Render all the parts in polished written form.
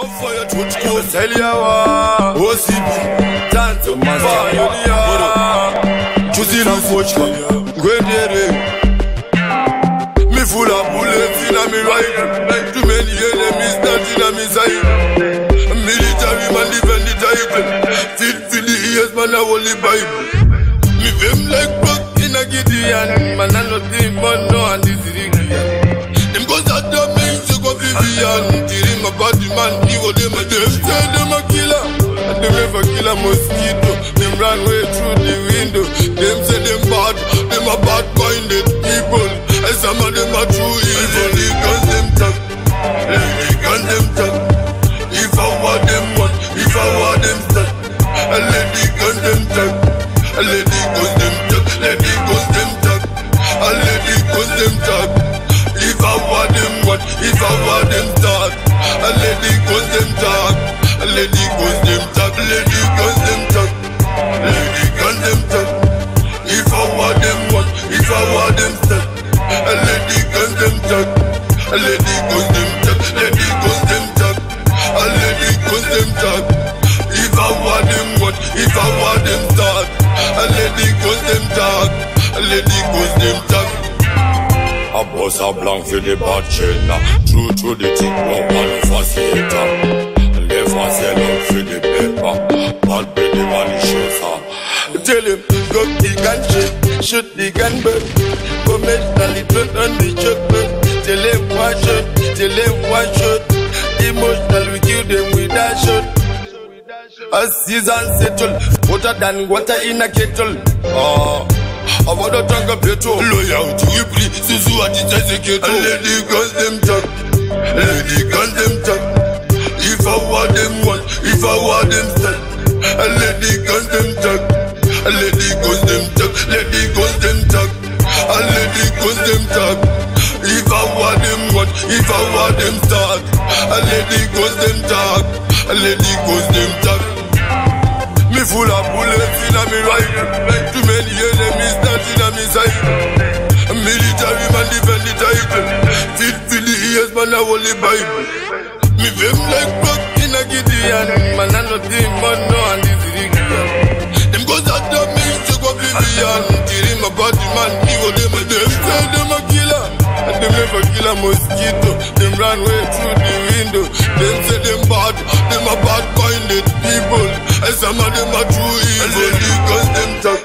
On fire touch go Seliawa OCB Tanto Fire Choosing a coach Gwendere Me full of bullets in a me rifle. Too many enemies that in a me side. Military man defend the title. Feel the ears man a holy Bible. Me fame like buck in a Gideon. Man a nothing but no and this Rigian. Them goes out there me to go Vivian. Tearing my body man, he go them a them say them a killer. And them never kill a mosquito. Them run way through the window. Them say them bad, them a bad minded people. And some of them are true evil. The guns them talk, the guns them talk. If I want them one, if I want them stop. And let the guns them talk, and let the guns them talk, let the guns them talk, and let the guns them talk. If I want them one, if I want them start. And let the guns them talk, and let the guns them talk, let the guns them talk, let the guns them talk. If I want them one, if I want them start. And let the guns them talk, and let the guns them talk, let the guns them talk, and let the guns them talk. If I want them one, if I want them start. And let the guns them talk, and let the guns them talk. A boss a blank for the bad chiller. True to the thing, no one of us hater. Left us alone for the paper. Bad be the money chaser. Tell him, go the gun shit, shoot the gun bird. Go make the little on the choke bird. Tell him one shot, tell him one shot. Emotional, we kill them with that shot. A season settle, water than water in a kettle. I want to drink a petrol. Loyalty, we play, Suzu at the Tezeketto. And let the guns them talk, let the guns them talk. If I want them one, if I want them start. And let the guns them talk, and let the guns them talk, let the guns them talk. And let the guns them talk. If I want them one, if I want them start. And let the guns them talk, and let the guns them talk. Me full of bullets in a me rifle. Too many enemies that in a me side. Military man defend the title. Feel the ears man a holy Bible. Me fame like buck in a Gideon. Man a nothing but no and this Rigian. Them goes out there me to go Vivian. Tearing my body man, he go them a them say them a killer. And them never kill a mosquito. Them run way through the window. Them say them bad, them a bad minded people. And some of them are true evil. And let the guns them talk,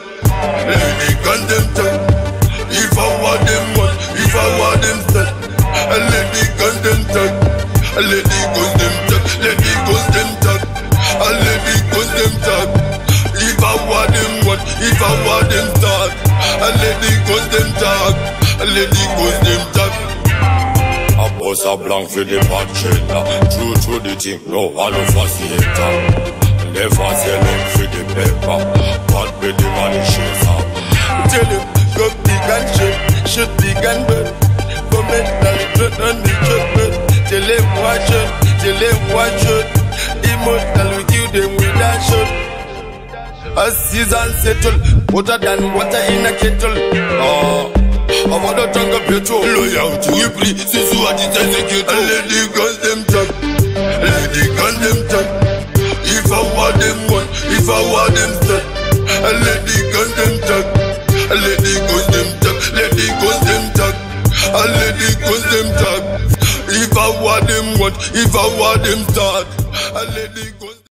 let the guns them talk. If I want them one, if I want them start. And let the guns them talk, and let the guns them talk, let the guns them talk, and let the guns them talk. If I want them one, if I want them start. And let the guns them talk, and let the guns them talk. A boss a blank for the bad chiller. True to the thing, no one of us hater. Left us alone for the paper. Bad be the money chaser. Tell him, go the gun shit, shoot the gun bird. Go make the little on the choke bird. Tell him one shot, tell him one shot. Emotional, we kill them with that shot. A season settle, water than water in a kettle. I want to drink a petrol. Loyalty, we play, Suzu at the Tezeketto. And let the guns them talk, let the guns them talk. If I want them one, if I want them start. And let the guns them talk, and let the guns them talk, let the guns them talk, and let the guns them talk. If I want them one, if I want them start. And let the guns